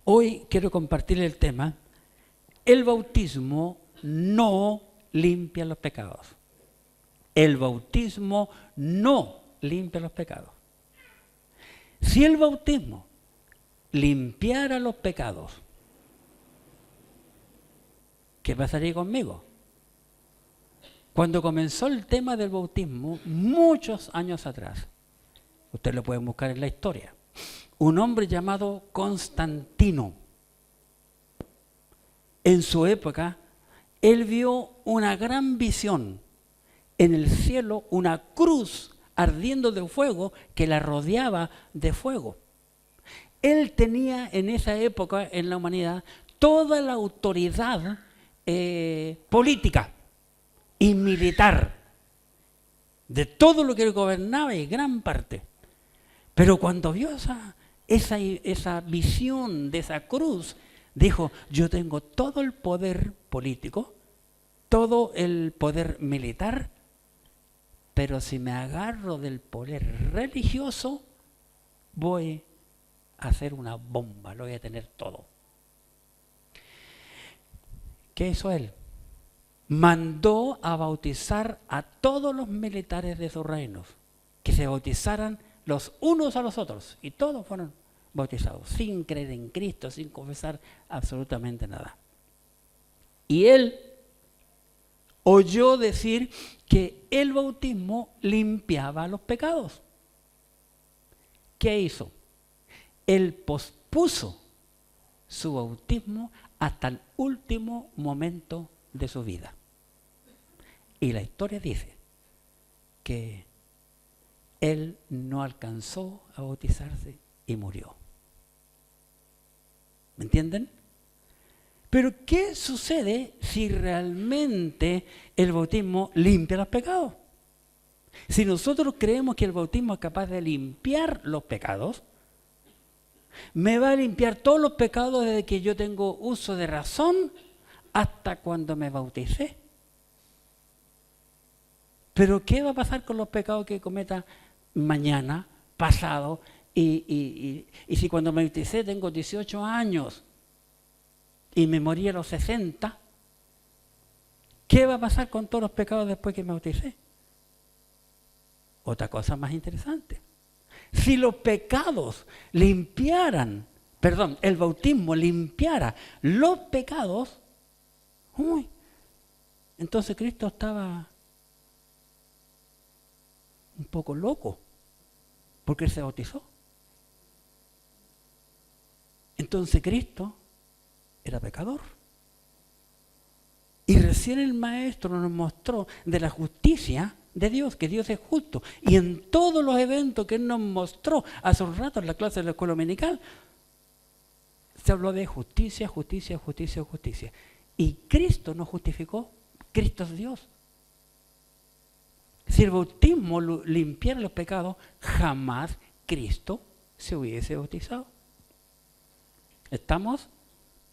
Hoy quiero compartir el tema: el bautismo no limpia los pecados. El bautismo no limpia los pecados. Si el bautismo limpiara los pecados, ¿qué pasaría conmigo? Cuando comenzó el tema del bautismo, muchos años atrás, usted lo puede buscar en la historia, un hombre llamado Constantino, en su época, él vio una gran visión en el cielo, una cruz ardiendo de fuego que la rodeaba de fuego. Él tenía en esa época en la humanidad toda la autoridad política y militar de todo lo que él gobernaba, y gran parte. Pero cuando vio esa visión de esa cruz, dijo: yo tengo todo el poder político, todo el poder militar, pero si me agarro del poder religioso, voy a hacer una bomba, lo voy a tener todo. ¿Qué hizo él? Mandó a bautizar a todos los militares de sus reinos, que se bautizaran los unos a los otros, y todos fueron bautizados, sin creer en Cristo, sin confesar absolutamente nada. Y él oyó decir que el bautismo limpiaba los pecados. ¿Qué hizo? Él pospuso su bautismo hasta el último momento de su vida. Y la historia dice que él no alcanzó a bautizarse y murió. ¿Me entienden? Pero ¿qué sucede si realmente el bautismo limpia los pecados? Si nosotros creemos que el bautismo es capaz de limpiar los pecados, me va a limpiar todos los pecados desde que yo tengo uso de razón hasta cuando me bauticé. Pero ¿qué va a pasar con los pecados que cometa mañana, pasado, y si cuando me bauticé tengo 18 años y me morí a los 60, ¿qué va a pasar con todos los pecados después que me bauticé? Otra cosa más interesante. Si los pecados limpiaran, el bautismo limpiara los pecados, entonces Cristo estaba un poco loco, porque él se bautizó. Entonces Cristo era pecador. Y recién el maestro nos mostró de la justicia de Dios, que Dios es justo. Y en todos los eventos que él nos mostró hace un rato en la clase de la escuela dominical, se habló de justicia, justicia, justicia, justicia. Y Cristo nos justificó. Cristo es Dios. Si el bautismo limpiara los pecados, jamás Cristo se hubiese bautizado. ¿Estamos?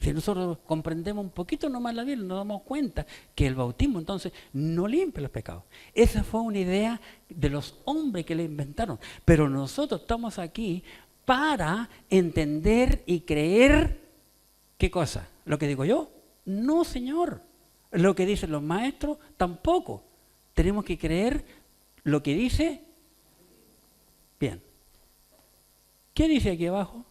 Si nosotros comprendemos un poquito nomás la Biblia, nos damos cuenta que el bautismo entonces no limpia los pecados. Esa fue una idea de los hombres que la inventaron. Pero nosotros estamos aquí para entender y creer, ¿qué cosa? ¿Lo que digo yo? No, Señor. Lo que dicen los maestros, tampoco. Tenemos que creer lo que dice. Bien. ¿Qué dice aquí abajo?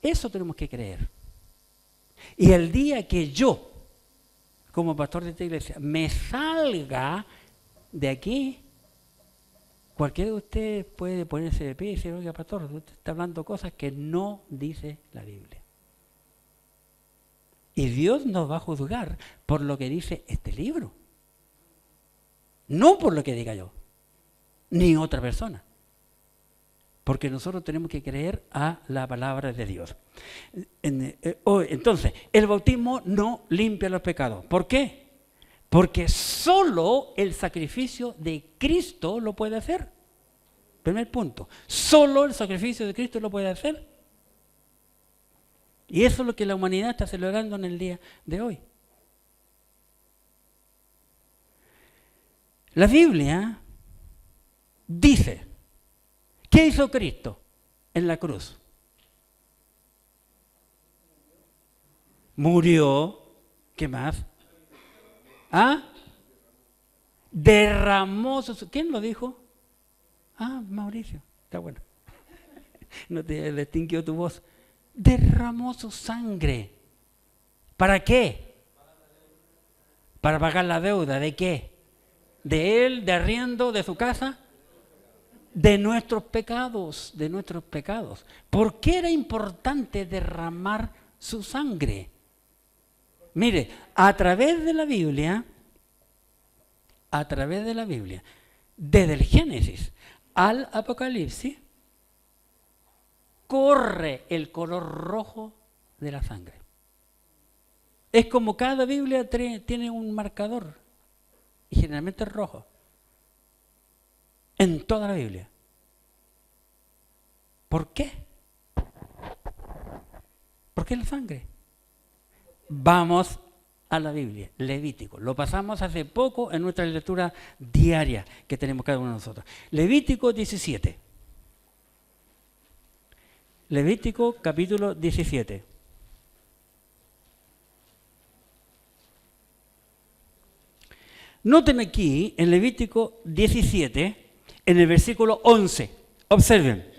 Eso tenemos que creer. Y el día que yo, como pastor de esta iglesia, me salga de aquí, cualquiera de ustedes puede ponerse de pie y decir: oiga, pastor, usted está hablando cosas que no dice la Biblia. Y Dios nos va a juzgar por lo que dice este libro. No por lo que diga yo, ni otra persona. Porque nosotros tenemos que creer a la palabra de Dios. Entonces, el bautismo no limpia los pecados. ¿Por qué? Porque solo el sacrificio de Cristo lo puede hacer. Primer punto. Solo el sacrificio de Cristo lo puede hacer. Y eso es lo que la humanidad está celebrando en el día de hoy. La Biblia dice ¿Qué hizo Cristo en la cruz? Murió. ¿Qué más? ¿Ah? Derramó su... ¿Quién lo dijo? Ah, Mauricio. Está bueno. No te distinguió tu voz. Derramó su sangre. ¿Para qué? Para pagar la deuda. ¿De qué? ¿De él? ¿De arriendo? ¿De su casa? De nuestros pecados. De nuestros pecados. ¿Por qué era importante derramar su sangre? Mire, a través de la Biblia, desde el Génesis al Apocalipsis, corre el color rojo de la sangre. Es como cada Biblia tiene un marcador, y generalmente es rojo, en toda la Biblia. ¿Por qué? ¿Por qué la sangre? Vamos a la Biblia, Levítico. Lo pasamos hace poco en nuestra lectura diaria que tenemos cada uno de nosotros. Levítico 17. Levítico capítulo 17. Noten aquí en Levítico 17, en el versículo 11. Observen.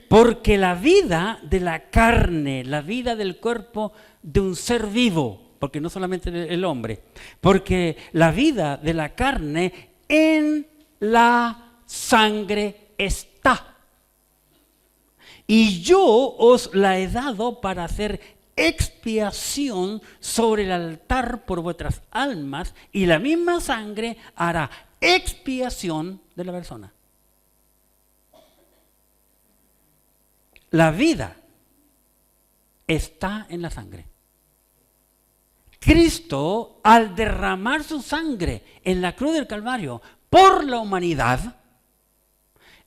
Porque la vida de la carne, la vida del cuerpo de un ser vivo, porque no solamente el hombre, porque la vida de la carne en la sangre está. Y yo os la he dado para hacer expiación sobre el altar por vuestras almas, y la misma sangre hará expiación de la persona. La vida está en la sangre. Cristo, al derramar su sangre en la cruz del Calvario por la humanidad,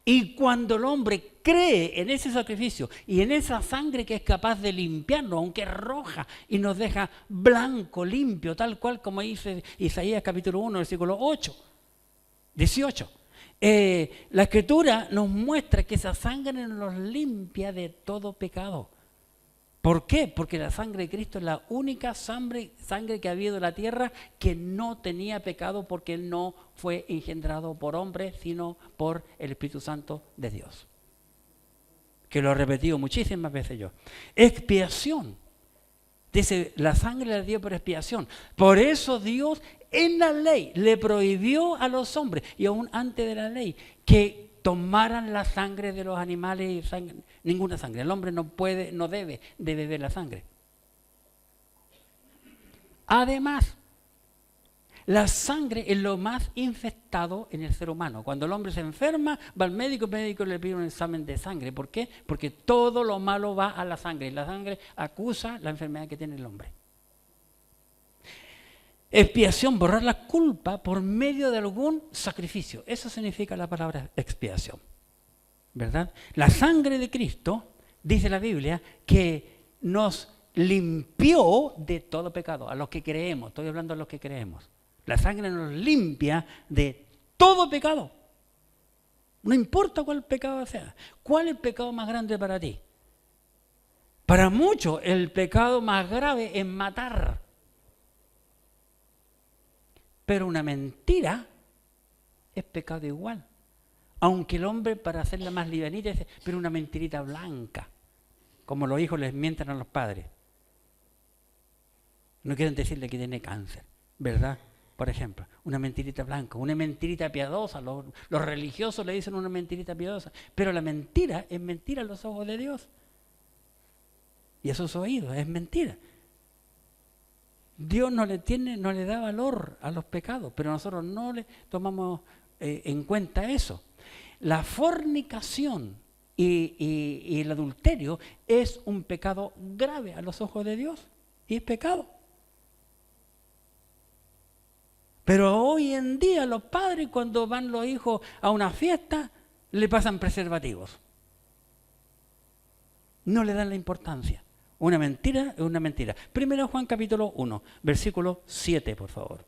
y cuando el hombre cree en ese sacrificio y en esa sangre que es capaz de limpiarnos, aunque es roja y nos deja blanco, limpio, tal cual como dice Isaías capítulo 1, versículo 18. La Escritura nos muestra que esa sangre nos limpia de todo pecado. ¿Por qué? Porque la sangre de Cristo es la única sangre que ha habido en la tierra que no tenía pecado, porque Él no fue engendrado por hombre, sino por el Espíritu Santo de Dios. Que lo he repetido muchísimas veces yo. Expiación. Dice, la sangre la dio por expiación. Por eso Dios en la ley le prohibió a los hombres, y aún antes de la ley, que tomaran la sangre de los animales, ninguna sangre. El hombre no debe de beber la sangre. Además, la sangre es lo más infectado en el ser humano. Cuando el hombre se enferma, va al médico, el médico le pide un examen de sangre. ¿Por qué? Porque todo lo malo va a la sangre, y la sangre acusa la enfermedad que tiene el hombre. Expiación, borrar la culpa por medio de algún sacrificio. Eso significa la palabra expiación, ¿verdad? La sangre de Cristo, dice la Biblia, que nos limpió de todo pecado, a los que creemos. Estoy hablando de los que creemos. La sangre nos limpia de todo pecado. No importa cuál pecado sea. ¿Cuál es el pecado más grande para ti? Para muchos, el pecado más grave es matar. Pero una mentira es pecado igual. Aunque el hombre, para hacerla más livianita, dice, pero una mentirita blanca. Como los hijos les mienten a los padres. No quieren decirle que tiene cáncer, ¿verdad? Por ejemplo, una mentirita blanca, una mentirita piadosa. Los religiosos le dicen una mentirita piadosa. Pero la mentira es mentira a los ojos de Dios. Y a sus oídos es mentira. Dios no le da valor a los pecados, pero nosotros no le tomamos en cuenta eso. La fornicación y el adulterio es un pecado grave a los ojos de Dios, y es pecado. Pero hoy en día los padres, cuando van los hijos a una fiesta, le pasan preservativos. No le dan la importancia. Una mentira es una mentira. Primero Juan capítulo 1, versículo 7, por favor.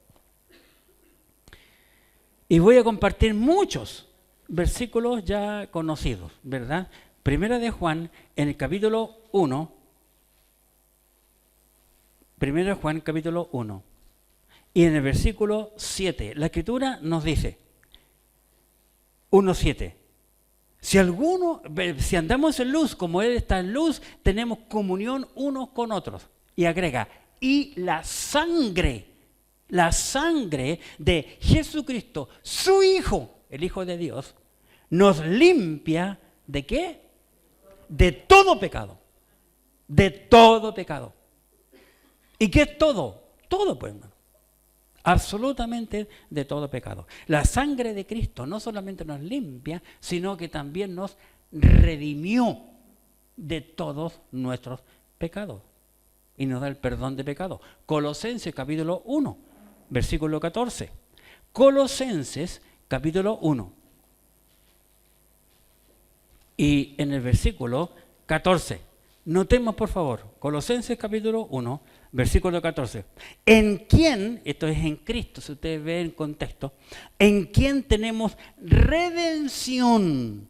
Y voy a compartir muchos versículos ya conocidos, ¿verdad? Primera de Juan, en el capítulo 1, Primera de Juan, capítulo 1, y en el versículo 7, la Escritura nos dice, 1:7, si andamos en luz, como Él está en luz, tenemos comunión unos con otros. Y agrega, y la sangre de Jesucristo, su Hijo, el Hijo de Dios, nos limpia ¿de qué? De todo pecado. De todo pecado. ¿Y qué es todo? Todo, pues, hermano. Absolutamente de todo pecado. La sangre de Cristo no solamente nos limpia, sino que también nos redimió de todos nuestros pecados y nos da el perdón de pecados. Colosenses capítulo 1, versículo 14. Colosenses capítulo 1. Y en el versículo 14, notemos por favor, Colosenses capítulo 1, versículo 14. En quien, esto es en Cristo, si ustedes ven el contexto, en quien tenemos redención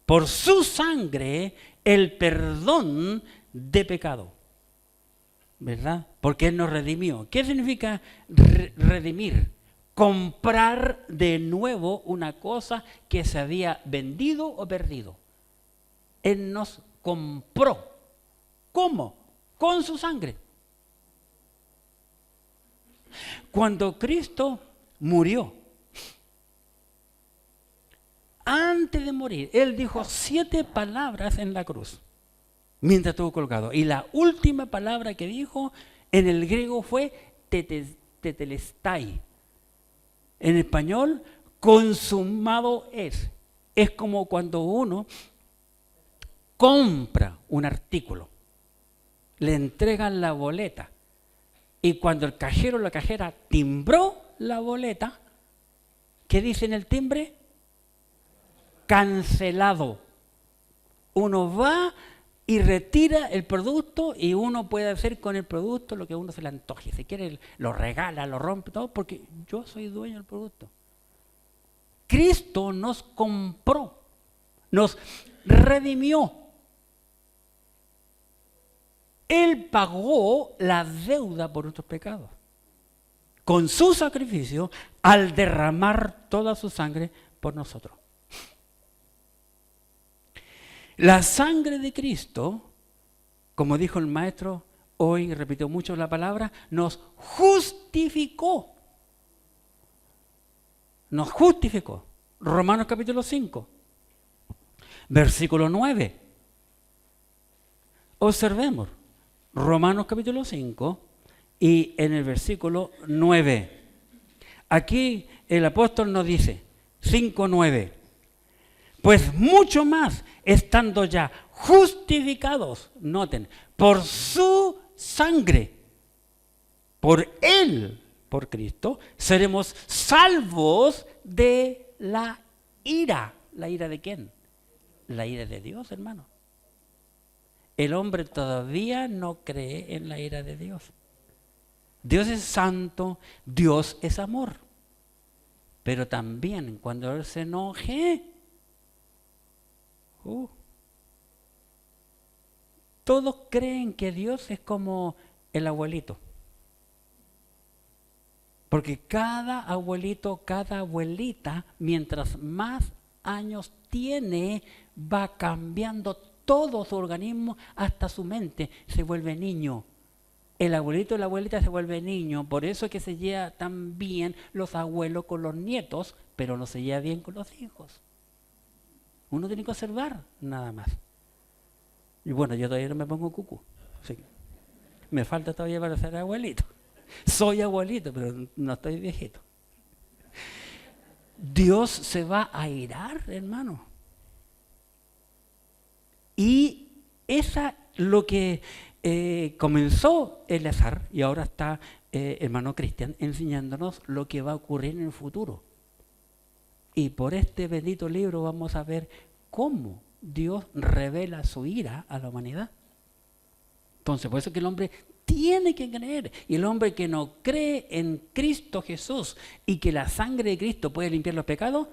por su sangre, el perdón de pecado. ¿Verdad? Porque Él nos redimió. ¿Qué significa redimir? Comprar de nuevo una cosa que se había vendido o perdido. Él nos compró. ¿Cómo? Con su sangre. Cuando Cristo murió, antes de morir, Él dijo 7 palabras en la cruz, mientras estuvo colgado. Y la última palabra que dijo en el griego fue tetelestai. En español, consumado es. Es como cuando uno compra un artículo, le entregan la boleta y cuando el cajero o la cajera timbró la boleta, ¿qué dice en el timbre? Cancelado. Uno va y retira el producto y uno puede hacer con el producto lo que a uno se le antoje. Si quiere lo regala, lo rompe, todo, porque yo soy dueño del producto. Cristo nos compró, nos redimió. Él pagó la deuda por nuestros pecados. Con su sacrificio, al derramar toda su sangre por nosotros. La sangre de Cristo, como dijo el maestro hoy, repitió mucho la palabra, nos justificó. Nos justificó. Romanos capítulo 5, versículo 9. Observemos. Romanos capítulo 5 y en el versículo 9. Aquí el apóstol nos dice, 5:9. Pues mucho más, estando ya justificados, noten, por su sangre, por Él, por Cristo, seremos salvos de la ira. ¿La ira de quién? La ira de Dios, hermano. El hombre todavía no cree en la ira de Dios. Dios es santo, Dios es amor. Pero también cuando Él se enoje, todos creen que Dios es como el abuelito. Porque cada abuelito, cada abuelita, mientras más años tiene, va cambiando todo su organismo, hasta su mente, se vuelve niño. El abuelito y la abuelita se vuelve niño, por eso es que se lleva tan bien los abuelos con los nietos, pero no se lleva bien con los hijos. Uno tiene que observar, nada más. Y bueno, yo todavía no me pongo cucú. Así que me falta todavía para ser abuelito. Soy abuelito, pero no estoy viejito. Dios se va a airar, hermano. Y esa lo que comenzó Eleazar, y ahora está hermano Cristian enseñándonos lo que va a ocurrir en el futuro. Y por este bendito libro vamos a ver cómo Dios revela su ira a la humanidad. Entonces, por eso que el hombre tiene que creer. Y el hombre que no cree en Cristo Jesús y que la sangre de Cristo puede limpiar los pecados,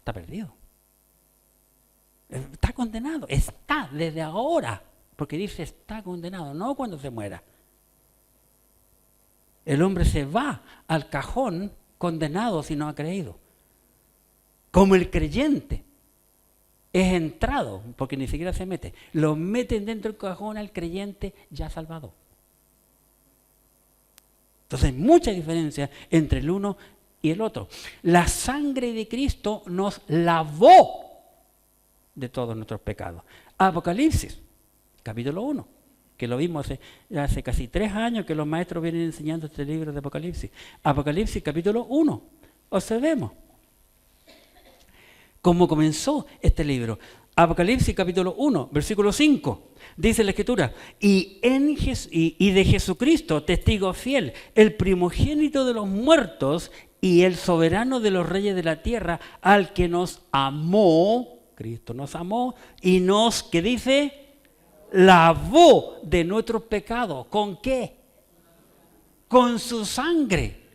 está perdido. Está condenado, está desde ahora, porque dice está condenado, no cuando se muera. El hombre se va al cajón condenado si no ha creído. Como el creyente es entrado, porque ni siquiera se mete, lo meten dentro del cajón al creyente ya salvado. Entonces hay mucha diferencia entre el uno y el otro. La sangre de Cristo nos lavó de todos nuestros pecados. Apocalipsis, capítulo 1, que lo vimos hace casi 3 años que los maestros vienen enseñando este libro de Apocalipsis. Apocalipsis, capítulo 1, observemos cómo comenzó este libro. Apocalipsis, capítulo 1, versículo 5. Dice la Escritura, y de Jesucristo, testigo fiel, el primogénito de los muertos y el soberano de los reyes de la tierra, al que nos amó, Cristo nos amó y nos, ¿qué dice? Lavó de nuestros pecados. ¿Con qué? Con su sangre.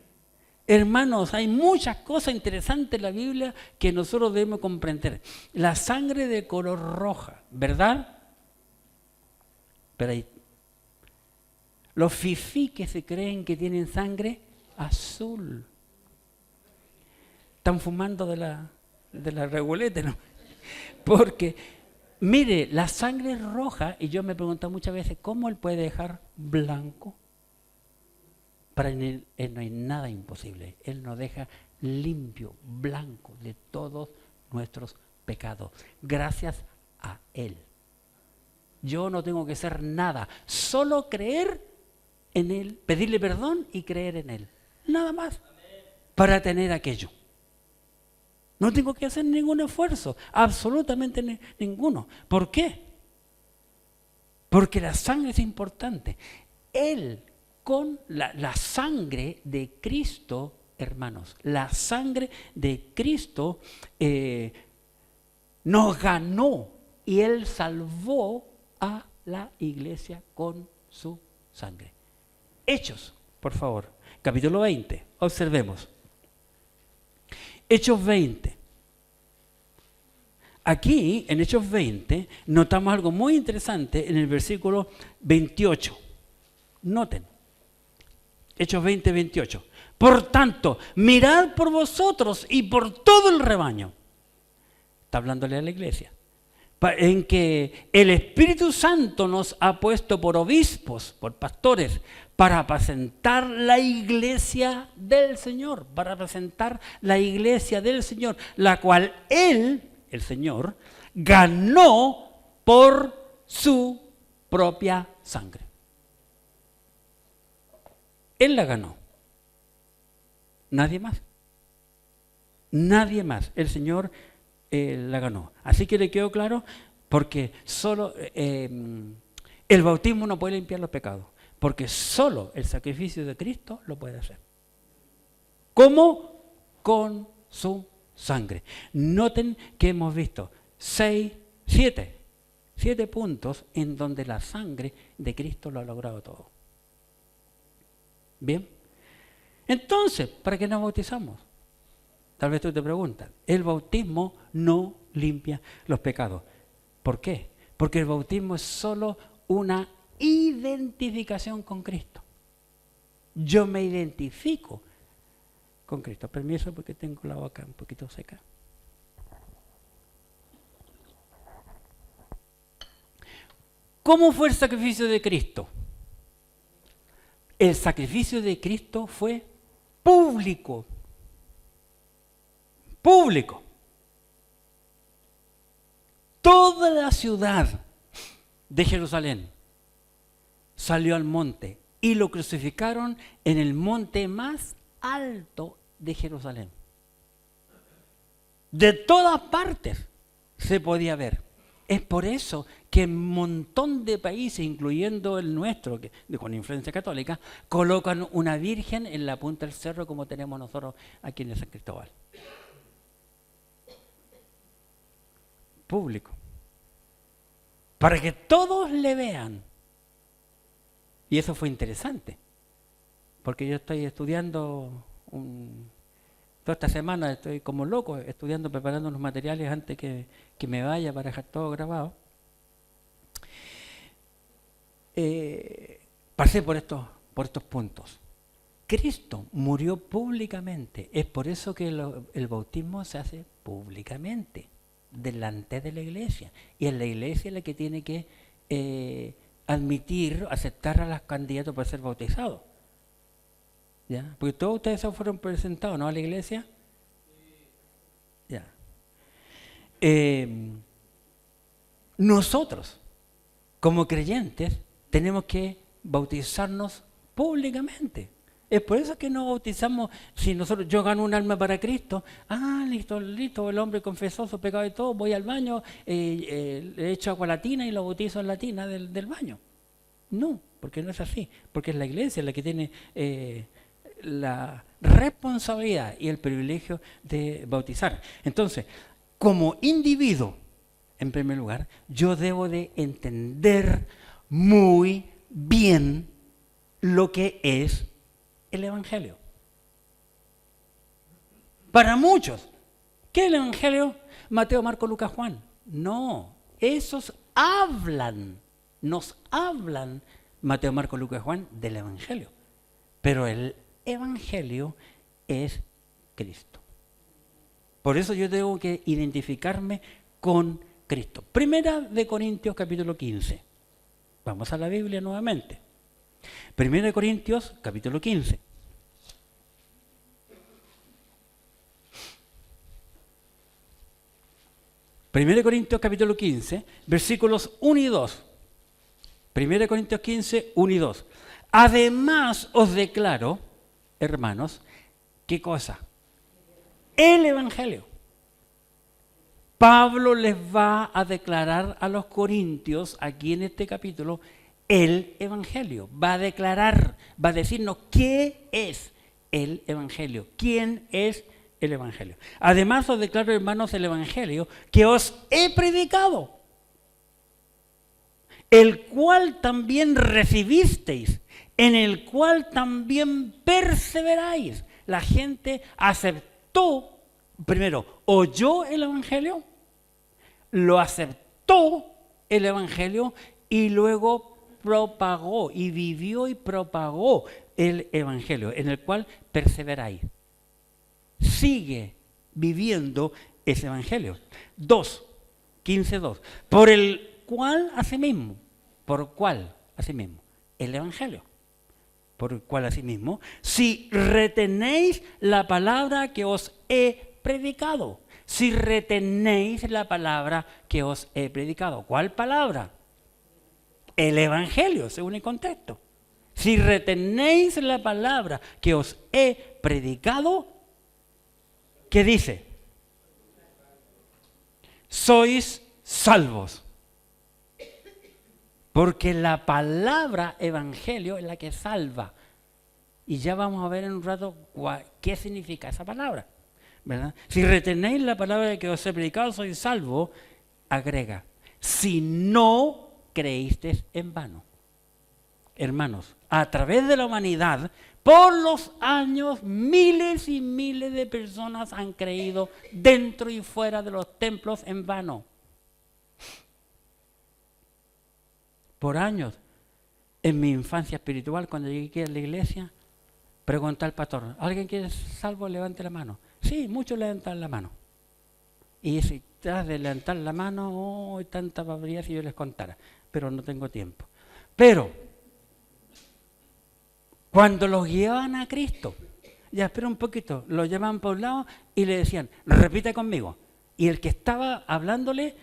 Hermanos, hay muchas cosas interesantes en la Biblia que nosotros debemos comprender. La sangre de color roja, ¿verdad? Pero hay los fifí que se creen que tienen sangre azul. Están fumando de la reguleta, ¿no? Porque, mire, la sangre es roja y yo me he preguntado muchas veces, ¿cómo él puede dejar blanco? Para él no hay nada imposible. Él nos deja limpio, blanco de todos nuestros pecados. Gracias a Él. Yo no tengo que hacer nada, solo creer en Él, pedirle perdón y creer en Él. Nada más para tener aquello. No tengo que hacer ningún esfuerzo, absolutamente ninguno. ¿Por qué? Porque la sangre es importante. Él, con la sangre de Cristo, hermanos, la sangre de Cristo nos ganó y Él salvó a la iglesia con su sangre. Hechos, por favor, capítulo 20, observemos. Hechos 20. Aquí, en Hechos 20, notamos algo muy interesante en el versículo 28. Noten. Hechos 20, 28. Por tanto, mirad por vosotros y por todo el rebaño. Está hablándole a la iglesia. En que el Espíritu Santo nos ha puesto por obispos, por pastores, para apacentar la iglesia del Señor, para apacentar la iglesia del Señor, la cual Él, el Señor, ganó por su propia sangre. Él la ganó. Nadie más. Nadie más. El Señor la ganó. Así que le quedó claro, porque solo el bautismo no puede limpiar los pecados, porque solo el sacrificio de Cristo lo puede hacer. ¿Cómo? Con su sangre. Noten que hemos visto 7 puntos en donde la sangre de Cristo lo ha logrado todo. Bien. Entonces, ¿para qué nos bautizamos? Tal vez tú te preguntas. El bautismo no limpia los pecados. ¿Por qué? Porque el bautismo es solo una identificación con Cristo. Yo me identifico con Cristo. Permiso, porque tengo la boca un poquito seca. ¿Cómo fue el sacrificio de Cristo? El sacrificio de Cristo fue público. Público. Toda la ciudad de Jerusalén salió al monte y lo crucificaron en el monte más alto de Jerusalén. De todas partes se podía ver. Es por eso que un montón de países, incluyendo el nuestro, con influencia católica, colocan una virgen en la punta del cerro como tenemos nosotros aquí en San Cristóbal. Público. Para que todos le vean. Y eso fue interesante, porque yo estoy estudiando Toda esta semana estoy como loco estudiando, preparando unos materiales antes que me vaya para dejar todo grabado. Pasé por estos puntos. Cristo murió públicamente. Es por eso que el bautismo se hace públicamente, delante de la iglesia. Y es la iglesia la que tiene que admitir, aceptar a los candidatos para ser bautizados. ¿Ya? Porque todos ustedes se fueron presentados, ¿no? A la iglesia. Ya. Nosotros, como creyentes, tenemos que bautizarnos públicamente. Es por eso que nos bautizamos. Si yo gano un alma para Cristo, listo, el hombre confesó su pecado y todo, voy al baño, le echo agua a la tina y lo bautizo en la tina del baño. No, porque no es así, porque es la iglesia la que tiene la responsabilidad y el privilegio de bautizar. Entonces, como individuo, en primer lugar, yo debo de entender muy bien lo que es el Evangelio. Para muchos, ¿qué es el Evangelio? Mateo, Marcos, Lucas, Juan. No, esos nos hablan, Mateo, Marcos, Lucas, Juan, del Evangelio. Pero el Evangelio es Cristo. Por eso yo tengo que identificarme con Cristo. Primera de Corintios capítulo 15. Vamos a la Biblia nuevamente. Primera de Corintios capítulo 15. Primera de Corintios capítulo 15, versículos 1 y 2. Primera de Corintios 15, 1 y 2. Además os declaro, hermanos, ¿qué cosa? El Evangelio. Pablo les va a declarar a los corintios, aquí en este capítulo, el Evangelio. Va a declarar, va a decirnos qué es el Evangelio, quién es el Evangelio. Además os declaro, hermanos, el Evangelio que os he predicado, el cual también recibisteis, en el cual también perseveráis. La gente aceptó, primero, oyó el Evangelio, lo aceptó el Evangelio y luego propagó y vivió y propagó el Evangelio, en el cual perseveráis. Sigue viviendo ese Evangelio. 15:2. Por el cual asimismo, el Evangelio. Por el cual asimismo, si retenéis la palabra que os he predicado. Si retenéis la palabra que os he predicado. ¿Cuál palabra? El Evangelio, según el contexto. Si retenéis la palabra que os he predicado, ¿qué dice? Sois salvos. Porque la palabra Evangelio es la que salva. Y ya vamos a ver en un rato qué significa esa palabra, ¿verdad? Si retenéis la palabra que os he predicado, sois salvos, agrega, si no creísteis en vano. Hermanos, a través de la humanidad, por los años, miles y miles de personas han creído dentro y fuera de los templos en vano. Por años, en mi infancia espiritual, cuando llegué a la iglesia, pregunté al pastor, ¿alguien quiere ser salvo? Levante la mano. Sí, muchos levantan la mano. Y si tras de levantar la mano, tanta barbaridad si yo les contara, pero no tengo tiempo. Pero, cuando los guiaban a Cristo, ya espera un poquito, lo llamaban por un lado y le decían, repita conmigo. Y el que estaba hablándole,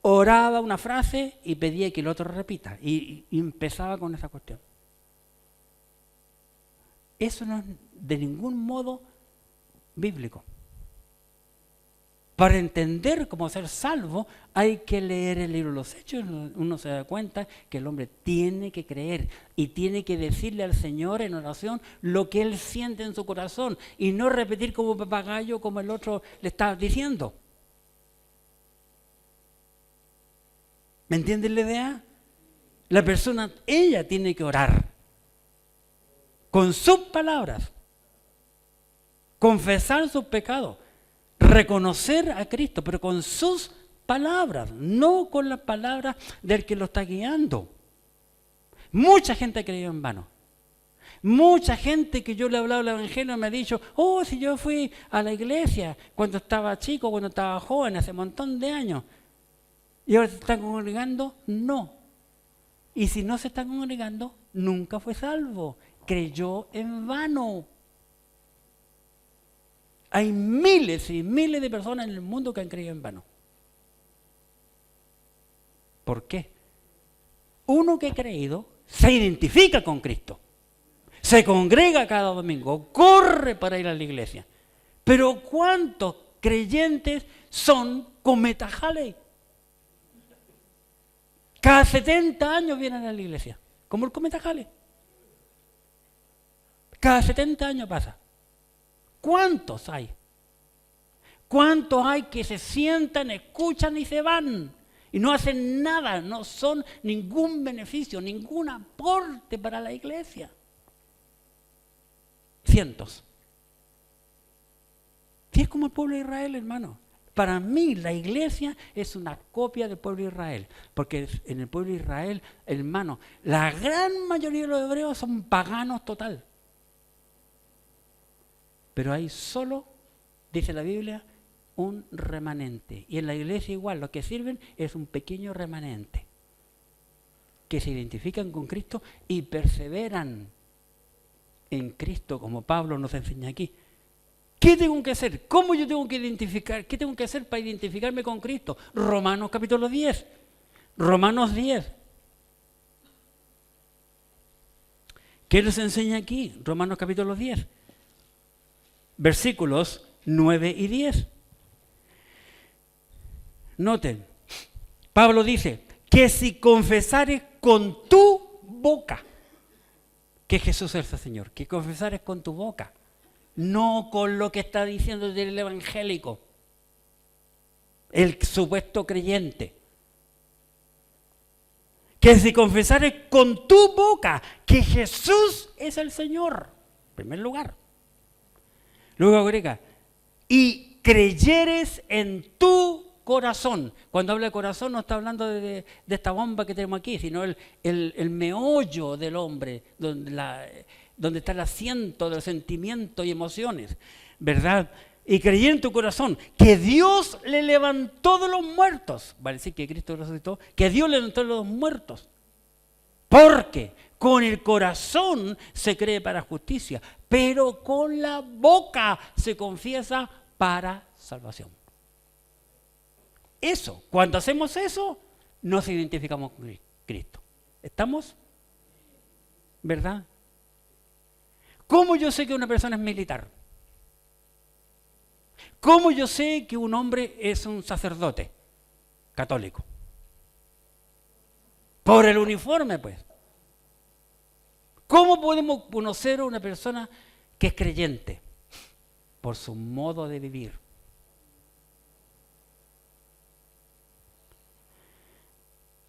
oraba una frase y pedía que el otro repita. Y empezaba con esa cuestión. Eso no es de ningún modo bíblico. Para entender cómo ser salvo hay que leer el libro de los Hechos. Uno se da cuenta que el hombre tiene que creer y tiene que decirle al Señor en oración lo que él siente en su corazón y no repetir como papagayo como el otro le está diciendo. ¿Me entiendes la idea? La persona, ella tiene que orar con sus palabras, confesar sus pecados, reconocer a Cristo, pero con sus palabras, no con las palabras del que lo está guiando. Mucha gente ha creído en vano. Mucha gente que yo le he hablado del Evangelio me ha dicho, oh, si yo fui a la iglesia cuando estaba chico, cuando estaba joven, hace un montón de años, y ahora se están congregando, no. Y si no se están congregando, nunca fue salvo, creyó en vano. Hay miles y miles de personas en el mundo que han creído en vano. ¿Por qué? Uno que ha creído se identifica con Cristo, se congrega cada domingo, corre para ir a la iglesia. Pero ¿cuántos creyentes son cometajales? Cada 70 años vienen a la iglesia, como el cometajales. Cada 70 años pasa. ¿Cuántos hay? ¿Cuántos hay que se sientan, escuchan y se van? Y no hacen nada, no son ningún beneficio, ningún aporte para la iglesia. Cientos. Y es como el pueblo de Israel, hermano. Para mí la iglesia es una copia del pueblo de Israel. Porque en el pueblo de Israel, hermano, la gran mayoría de los hebreos son paganos total. Pero hay solo, dice la Biblia, un remanente. Y en la iglesia igual, lo que sirven es un pequeño remanente. Que se identifican con Cristo y perseveran en Cristo, como Pablo nos enseña aquí. ¿Qué tengo que hacer? ¿Cómo yo tengo que identificar? ¿Qué tengo que hacer para identificarme con Cristo? Romanos capítulo 10. Romanos 10. ¿Qué nos enseña aquí? Romanos capítulo 10. Versículos 9 y 10. Noten, Pablo dice que si confesares con tu boca que Jesús es el Señor, que confesares con tu boca, no con lo que está diciendo el evangélico, el supuesto creyente. Que si confesares con tu boca que Jesús es el Señor, en primer lugar. Luego agrega, y creyeres en tu corazón. Cuando habla de corazón no está hablando de esta bomba que tenemos aquí, sino el meollo del hombre, donde está el asiento de los sentimientos y emociones, ¿verdad? Y creer en tu corazón que Dios le levantó de los muertos. Va a decir que Cristo resucitó, que Dios le levantó de los muertos. Porque con el corazón se cree para justicia, pero con la boca se confiesa para salvación. Eso, cuando hacemos eso, nos identificamos con Cristo. ¿Estamos? ¿Verdad? ¿Cómo yo sé que una persona es militar? ¿Cómo yo sé que un hombre es un sacerdote católico? Por el uniforme, pues. ¿Cómo podemos conocer a una persona que es creyente? Por su modo de vivir.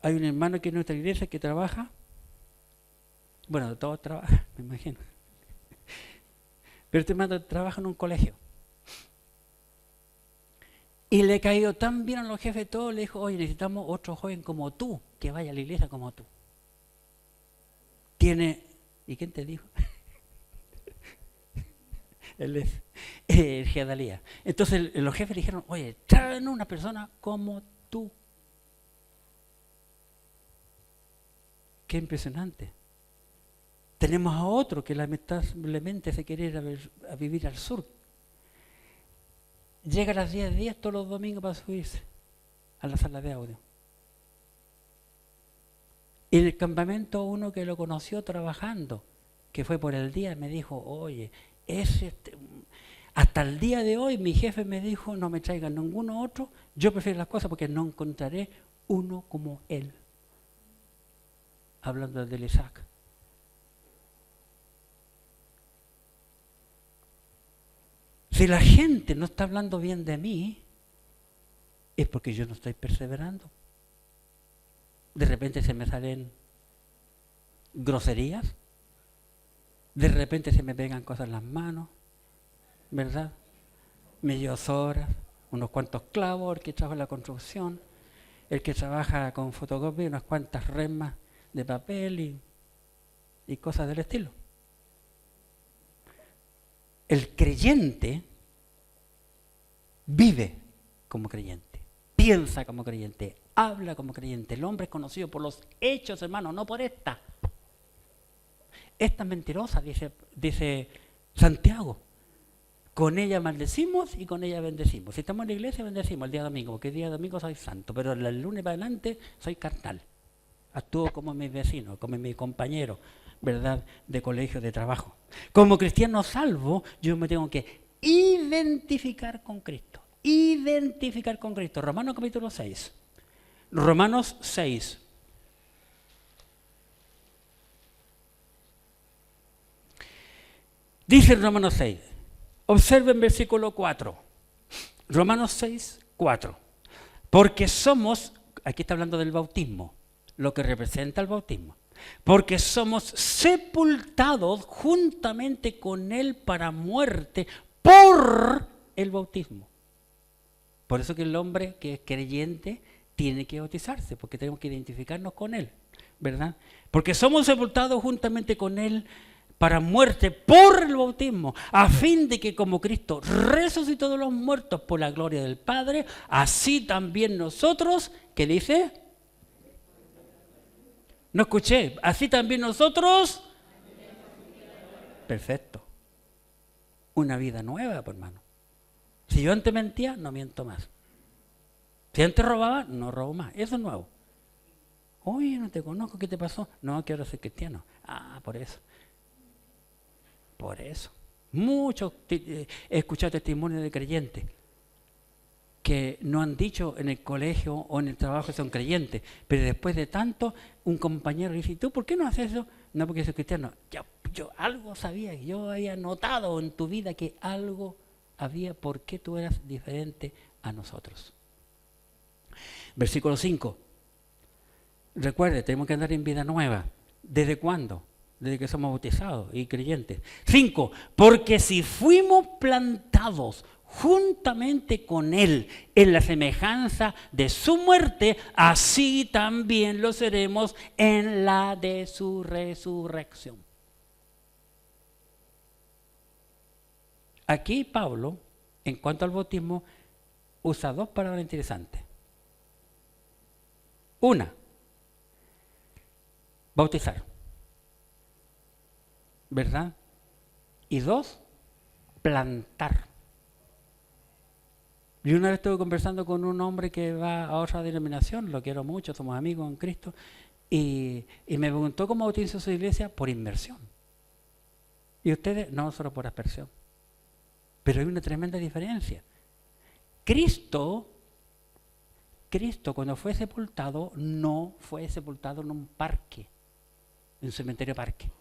Hay un hermano que en nuestra iglesia que trabaja, bueno, todos trabajan, me imagino. Pero este hermano trabaja en un colegio. Y le cayó tan bien a los jefes todos, le dijo, oye, necesitamos otro joven como tú, que vaya a la iglesia como tú. Tiene, ¿y quién te dijo? Él es el Gedalía. Entonces los jefes le dijeron, oye, tráenos una persona como tú. Qué impresionante. Tenemos a otro que lamentablemente se quiere ir a vivir al sur. Llega a las 10 todos los domingos para subirse a la sala de audio. Y en el campamento uno que lo conoció trabajando, que fue por el día, me dijo, oye, hasta el día de hoy mi jefe me dijo, no me traigan ninguno otro, yo prefiero las cosas porque no encontraré uno como él. Hablando del Isaac. Si la gente no está hablando bien de mí, es porque yo no estoy perseverando. De repente se me salen groserías, de repente se me pegan cosas en las manos, ¿verdad? Medias horas, unos cuantos clavos, el que trabaja en la construcción, el que trabaja con fotocopia, unas cuantas remas de papel y cosas del estilo. El creyente vive como creyente, piensa como creyente, habla como creyente. El hombre es conocido por los hechos, hermano, no por esta. Esta es mentirosa, dice Santiago. Con ella maldecimos y con ella bendecimos. Si estamos en la iglesia, bendecimos el día domingo, porque el día domingo soy santo, pero el lunes para adelante soy carnal. Actúo como mis vecinos, como mis compañeros, ¿verdad?, de colegio, de trabajo. Como cristiano salvo, yo me tengo que identificar con Cristo. Identificar con Cristo. Romanos capítulo 6. Romanos 6. Dice en Romanos 6. Observen versículo 4. Romanos 6, 4. Porque somos, aquí está hablando del bautismo, lo que representa el bautismo. Porque somos sepultados juntamente con Él para muerte por el bautismo. Por eso que el hombre que es creyente tiene que bautizarse, porque tenemos que identificarnos con Él, ¿verdad? Porque somos sepultados juntamente con Él para muerte por el bautismo, a fin de que como Cristo resucitó de los muertos por la gloria del Padre, así también nosotros, ¿qué dice? No escuché, así también nosotros. Perfecto. Una vida nueva, pues, hermano. Si yo antes mentía, no miento más. Si antes robaba, no robo más. Eso es nuevo. Oye, no te conozco, ¿qué te pasó? No, quiero ser cristiano. Ah, por eso. Por eso. Muchos he escuchado testimonios de creyentes que no han dicho en el colegio o en el trabajo que son creyentes, pero después de tanto, un compañero dice, ¿tú por qué no haces eso? No, porque soy cristiano. Yo algo sabía, yo había notado en tu vida que algo había, ¿por qué tú eras diferente a nosotros? Versículo 5. Recuerde, tenemos que andar en vida nueva. ¿Desde cuándo? Desde que somos bautizados y creyentes. 5. Porque si fuimos plantados juntamente con Él en la semejanza de su muerte, así también lo seremos en la de su resurrección. Aquí Pablo, en cuanto al bautismo, usa dos palabras interesantes. Una, bautizar, ¿verdad? Y dos, plantar. Y una vez estuve conversando con un hombre que va a otra denominación, lo quiero mucho, somos amigos en Cristo, y me preguntó cómo bautizó su iglesia. Por inmersión. Y ustedes, no, solo por aspersión. Pero hay una tremenda diferencia. Cristo cuando fue sepultado, no fue sepultado en un parque, en un cementerio parque.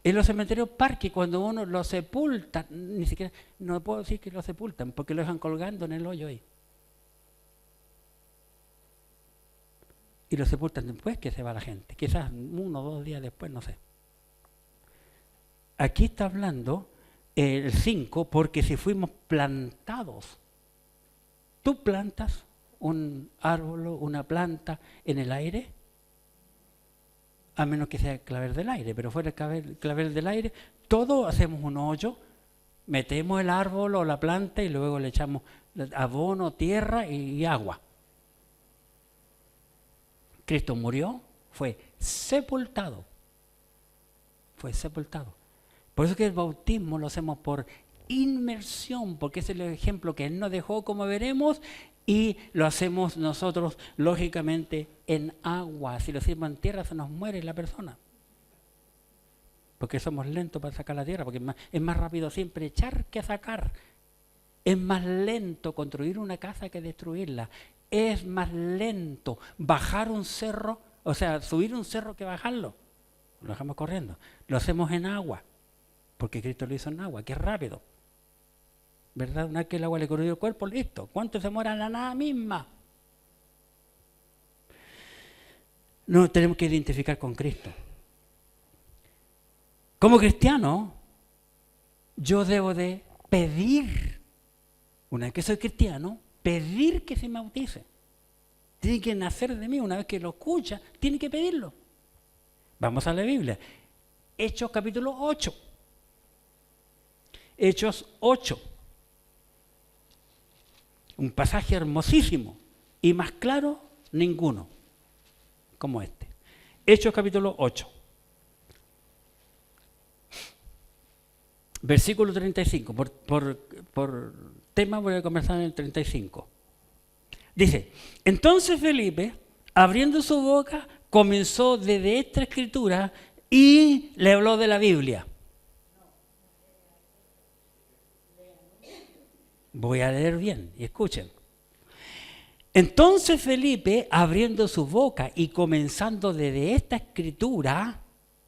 En los cementerios parques, cuando uno lo sepulta, ni siquiera, no puedo decir que lo sepultan, porque lo dejan colgando en el hoyo ahí. Y lo sepultan después que se va la gente, quizás 1 o 2 días después, no sé. Aquí está hablando el 5, porque si fuimos plantados, tú plantas un árbol, una planta en el aire, a menos que sea el clavel del aire, pero fuera el clavel del aire, todos hacemos un hoyo, metemos el árbol o la planta y luego le echamos abono, tierra y agua. Cristo murió, fue sepultado. Fue sepultado. Por eso que el bautismo lo hacemos por inmersión, porque es el ejemplo que Él nos dejó, como veremos, y lo hacemos nosotros, lógicamente, en agua. Si lo hacemos en tierra, se nos muere la persona. Porque somos lentos para sacar la tierra, porque es más rápido siempre echar que sacar. Es más lento construir una casa que destruirla. Es más lento bajar un cerro, o sea, subir un cerro que bajarlo. Lo dejamos corriendo. Lo hacemos en agua, porque Cristo lo hizo en agua, que es rápido. ¿Verdad? Una vez que el agua le corrió el cuerpo, listo. ¿Cuánto se demora la nada misma? No, tenemos que identificar con Cristo. Como cristiano, yo debo de pedir, una vez que soy cristiano, pedir que se me bautice. Tiene que nacer de mí, una vez que lo escucha, tiene que pedirlo. Vamos a la Biblia. Hechos capítulo 8. Hechos 8. Un pasaje hermosísimo y más claro ninguno como este. Hechos capítulo 8. Versículo 35. Por tema voy a comenzar en el 35. Dice, entonces Felipe, abriendo su boca, comenzó desde esta escritura y le habló de la Biblia. Voy a leer bien y escuchen. Entonces Felipe, abriendo su boca y comenzando desde esta escritura,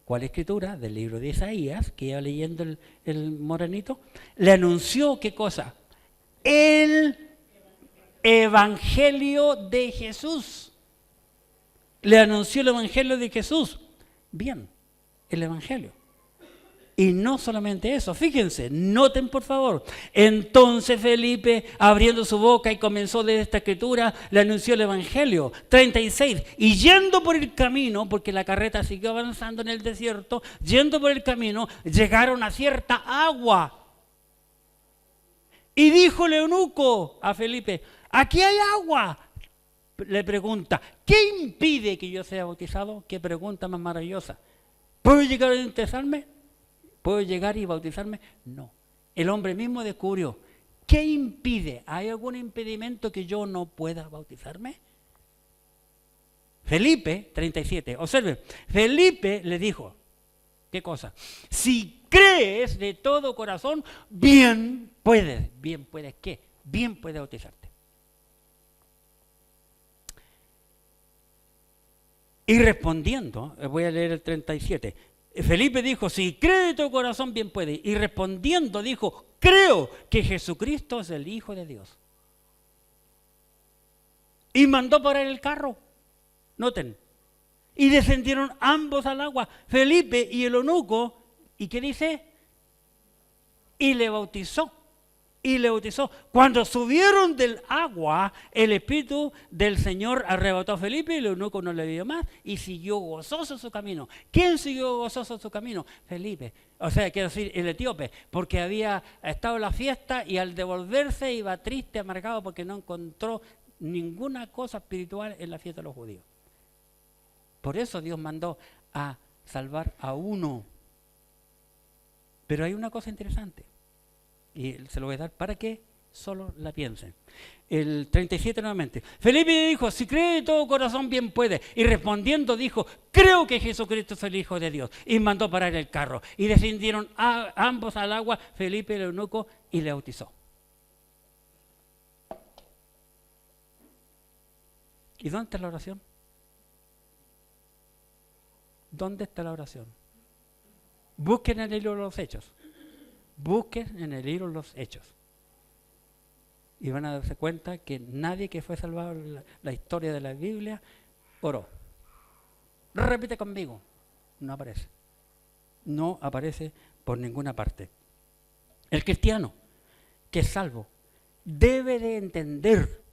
¿cuál escritura? Del libro de Isaías, que iba leyendo el morenito, le anunció, ¿qué cosa? El Evangelio de Jesús. Le anunció el Evangelio de Jesús. Bien, el Evangelio. Y no solamente eso, fíjense, noten por favor. Entonces Felipe, abriendo su boca y comenzó desde esta escritura, le anunció el Evangelio. 36. Y yendo por el camino, porque la carreta siguió avanzando en el desierto, yendo por el camino, llegaron a cierta agua. Y dijo el eunuco a Felipe, aquí hay agua. Le pregunta, ¿qué impide que yo sea bautizado? Qué pregunta más maravillosa. ¿Puedo llegar a bautizarme? ¿Puedo llegar y bautizarme? No. El hombre mismo descubrió, ¿qué impide? ¿Hay algún impedimento que yo no pueda bautizarme? Felipe, 37, observen, Felipe le dijo, ¿qué cosa? Si crees de todo corazón, bien puedes ¿qué? Bien puedes bautizarte. Y respondiendo, voy a leer el 37, Felipe dijo, si cree de tu corazón, bien puede. Y respondiendo dijo, creo que Jesucristo es el Hijo de Dios. Y mandó parar el carro. Noten. Y descendieron ambos al agua, Felipe y el eunuco. ¿Y qué dice? Y le bautizó. Y le bautizó. Cuando subieron del agua, el Espíritu del Señor arrebató a Felipe y el eunuco no le vio más y siguió gozoso su camino. ¿Quién siguió gozoso su camino? Felipe. O sea, quiero decir, el etíope, porque había estado en la fiesta y al devolverse iba triste, amargado, porque no encontró ninguna cosa espiritual en la fiesta de los judíos. Por eso Dios mandó a salvar a uno. Pero hay una cosa interesante. Y se lo voy a dar para que solo la piensen. El 37 nuevamente. Felipe dijo, si cree de todo corazón, bien puede. Y respondiendo dijo, creo que Jesucristo es el Hijo de Dios. Y mandó parar el carro. Y descendieron ambos al agua, Felipe el eunuco, y le bautizó. ¿Y dónde está la oración? ¿Dónde está la oración? Busquen en el libro de los Hechos. Busquen en el libro los Hechos. Y van a darse cuenta que nadie que fue salvado en la historia de la Biblia oró. Repite conmigo. No aparece. No aparece por ninguna parte. El cristiano que es salvo debe de entender,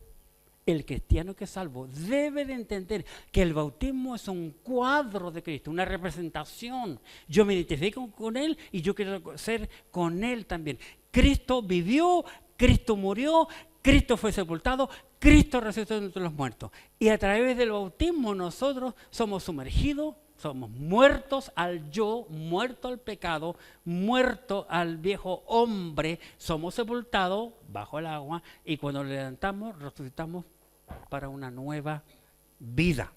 el cristiano que es salvo debe de entender que el bautismo es un cuadro de Cristo, una representación. Yo me identifico con Él y yo quiero ser con Él también. Cristo vivió, Cristo murió, Cristo fue sepultado, Cristo resucitó entre los muertos. Y a través del bautismo nosotros somos sumergidos, somos muertos al yo, muerto al pecado, muerto al viejo hombre, somos sepultados bajo el agua y cuando nos levantamos, resucitamos para una nueva vida.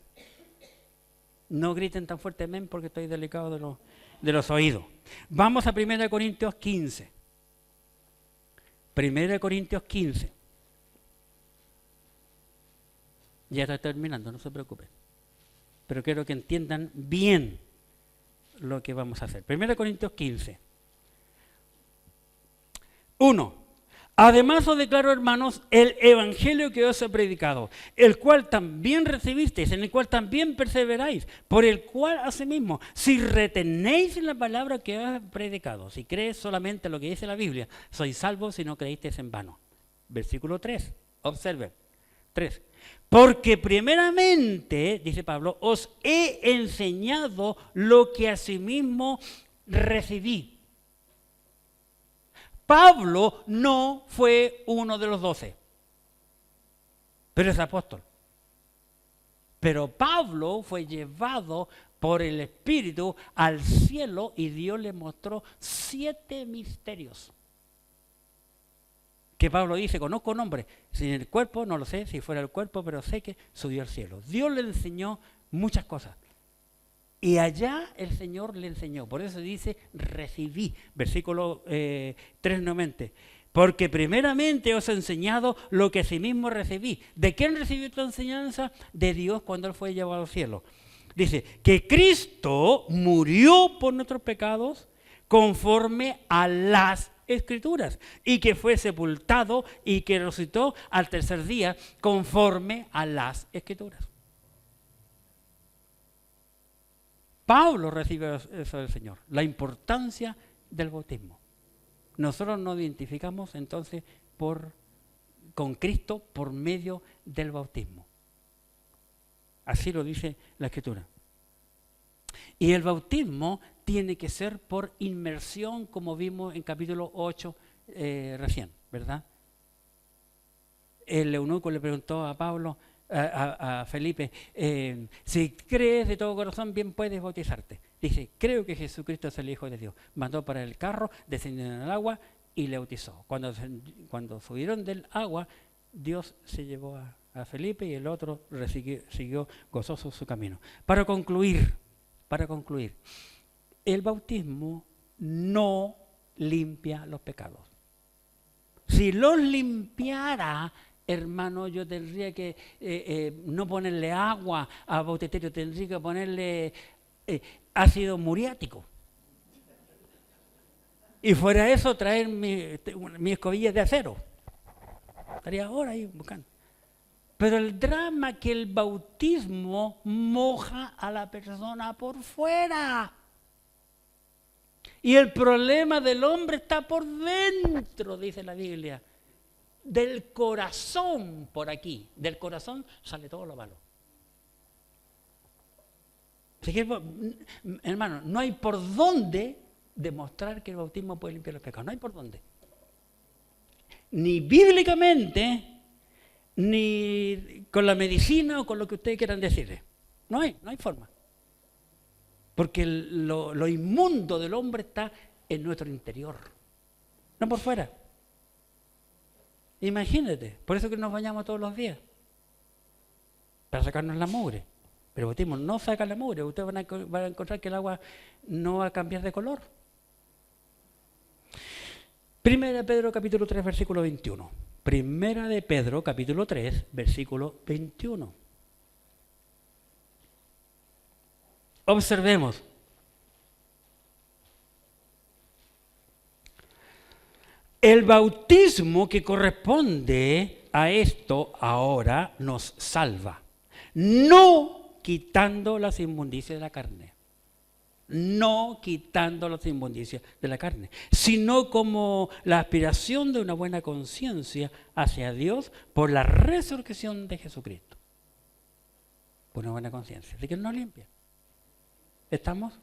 No griten tan fuerte amén porque estoy delicado de los oídos. Vamos a 1 Corintios 15. 1 Corintios 15. Ya estoy terminando, no se preocupen. Pero quiero que entiendan bien lo que vamos a hacer. 1 Corintios 15. 1. Además os declaro, hermanos, el evangelio que os he predicado, el cual también recibisteis, en el cual también perseveráis, por el cual asimismo, si retenéis la palabra que os he predicado, si crees solamente lo que dice la Biblia, sois salvos si no creísteis en vano. Versículo 3, observen, 3. Porque primeramente, dice Pablo, os he enseñado lo que asimismo recibí. Pablo no fue uno de los 12, pero es apóstol. Pero Pablo fue llevado por el Espíritu al cielo y Dios le mostró 7 misterios. Que Pablo dice, conozco un hombre, sin el cuerpo, no lo sé si fuera el cuerpo, pero sé que subió al cielo. Dios le enseñó muchas cosas. Y allá el Señor le enseñó. Por eso dice, recibí. Versículo 3 nuevamente. Porque primeramente os he enseñado lo que asimismo recibí. ¿De quién recibió esta enseñanza? De Dios cuando Él fue llevado al cielo. Dice, que Cristo murió por nuestros pecados conforme a las Escrituras. Y que fue sepultado y que resucitó al tercer día conforme a las Escrituras. Pablo recibe eso del Señor, la importancia del bautismo. Nosotros nos identificamos entonces con Cristo por medio del bautismo. Así lo dice la Escritura. Y el bautismo tiene que ser por inmersión, como vimos en capítulo 8 recién, ¿verdad? El eunuco le preguntó a Pablo, a Felipe, si crees de todo corazón, bien puedes bautizarte. Dice, creo que Jesucristo es el Hijo de Dios. Mandó para el carro, descendió en el agua y le bautizó. Cuando subieron del agua, Dios se llevó a Felipe y el otro siguió gozoso su camino. Para concluir, el bautismo no limpia los pecados. Si los limpiara, hermano, yo tendría que no ponerle agua a bautisterio, tendría que ponerle ácido muriático. Y fuera eso, traer mi escobilla de acero. Estaría ahora ahí buscando. Pero el drama es que el bautismo moja a la persona por fuera. Y el problema del hombre está por dentro, dice la Biblia. Del corazón por aquí. Del corazón sale todo lo malo. Así que, hermano, no hay por dónde demostrar que el bautismo puede limpiar los pecados. No hay por dónde. Ni bíblicamente, ni con la medicina o con lo que ustedes quieran decirle. No hay forma. Porque lo inmundo del hombre está en nuestro interior, no por fuera. Imagínate, por eso que nos bañamos todos los días, para sacarnos la mugre. Pero el bautismo no saca la mugre, ustedes van a encontrar que el agua no va a cambiar de color. Primera de Pedro capítulo 3, versículo 21. Primera de Pedro capítulo 3, versículo 21. Observemos. El bautismo que corresponde a esto ahora nos salva, no quitando las inmundicias de la carne, no quitando las inmundicias de la carne, sino como la aspiración de una buena conciencia hacia Dios por la resurrección de Jesucristo. Por una buena conciencia, así que no limpia. ¿Estamos?